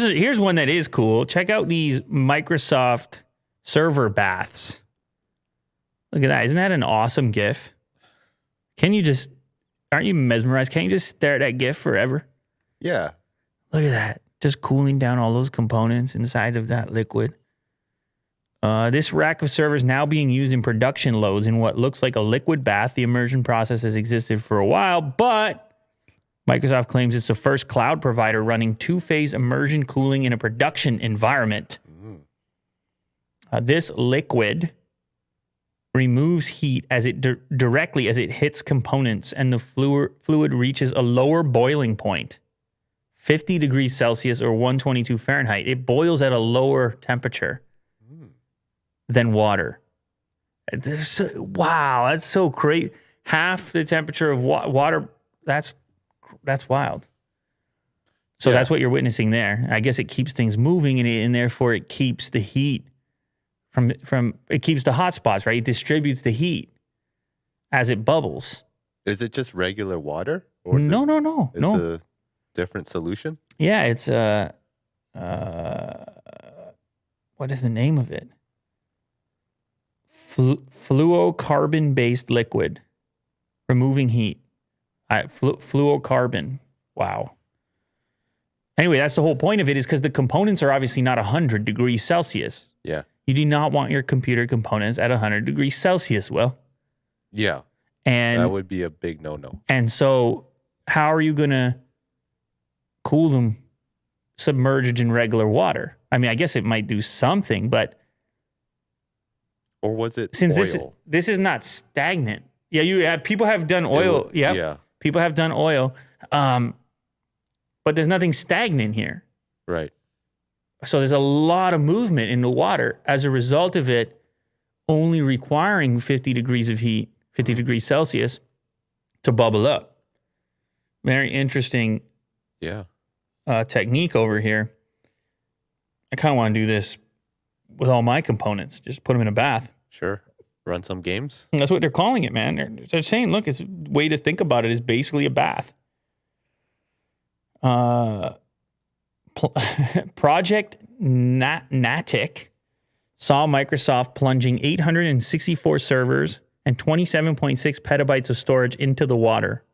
Here's one that is cool. Check out these Microsoft server baths. Look at that. Isn't that an awesome GIF? Aren't you mesmerized? Can't you just stare at that GIF forever? Yeah. Look at that. Just cooling down all those components inside of that liquid. This rack of servers now being used in production loads in what looks like a liquid bath. The immersion process has existed for a while, but Microsoft claims it's the first cloud provider running two-phase immersion cooling in a production environment. This liquid removes heat as it directly as it hits components, and the fluid reaches a lower boiling point, 50 degrees Celsius or 122 Fahrenheit. It boils at a lower temperature than water. Wow, that's so great. Half the temperature of water. That's wild. So that's what you're witnessing there. I guess it keeps things moving, and therefore it keeps the heat from it keeps the hot spots, right? It distributes the heat as it bubbles. Is it just regular water? Or is No. It's a different solution? Yeah, it's what is the name of it? Fluocarbon-based liquid. Removing heat. Fluocarbon. Wow. Anyway, that's the whole point of it, is because the components are obviously not 100 degrees Celsius. Yeah. You do not want your computer components at 100 degrees Celsius, Will. Yeah. And that would be a big no-no. And so how are you going to cool them submerged in regular water? I mean, I guess it might do something, but... Or was it since oil? This is not stagnant. Yeah, people have done oil. Yeah. People have done oil. But there's nothing stagnant here. Right. So there's a lot of movement in the water as a result of it only requiring 50 degrees of heat, 50 degrees Celsius to bubble up. Very interesting technique over here. I kind of want to do this with all my components. Just put them in a bath. Sure. Run some games. And that's what they're calling it, man. They're saying, look, it's a way to think about it is basically a bath. Project Natick saw Microsoft plunging 864 servers and 27.6 petabytes of storage into the water.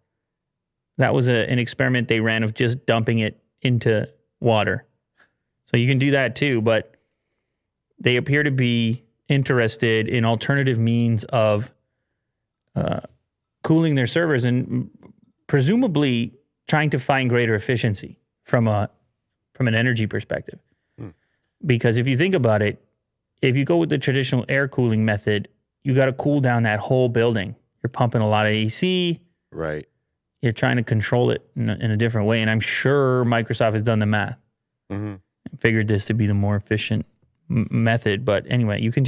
That was an experiment they ran of just dumping it into water. So you can do that too, but they appear to be interested in alternative means of cooling their servers and presumably trying to find greater efficiency from an energy perspective. Because if you think about it, if you go with the traditional air cooling method, you got to cool down that whole building. You're pumping a lot of AC. Right. You're trying to control it in a different way. And I'm sure Microsoft has done the math and figured this to be the more efficient method. But anyway, you can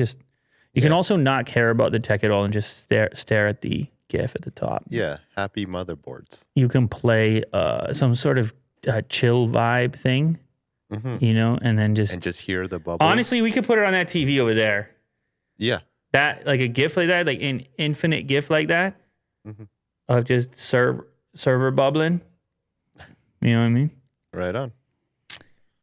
also not care about the tech at all and just stare at the GIF at the top. Yeah. Happy motherboards. You can play some sort of chill vibe thing, and then just hear the bubble. Honestly, we could put it on that TV over there. Yeah. That, like a GIF like that, like an infinite GIF like that of just server bubbling. You know what I mean? Right on.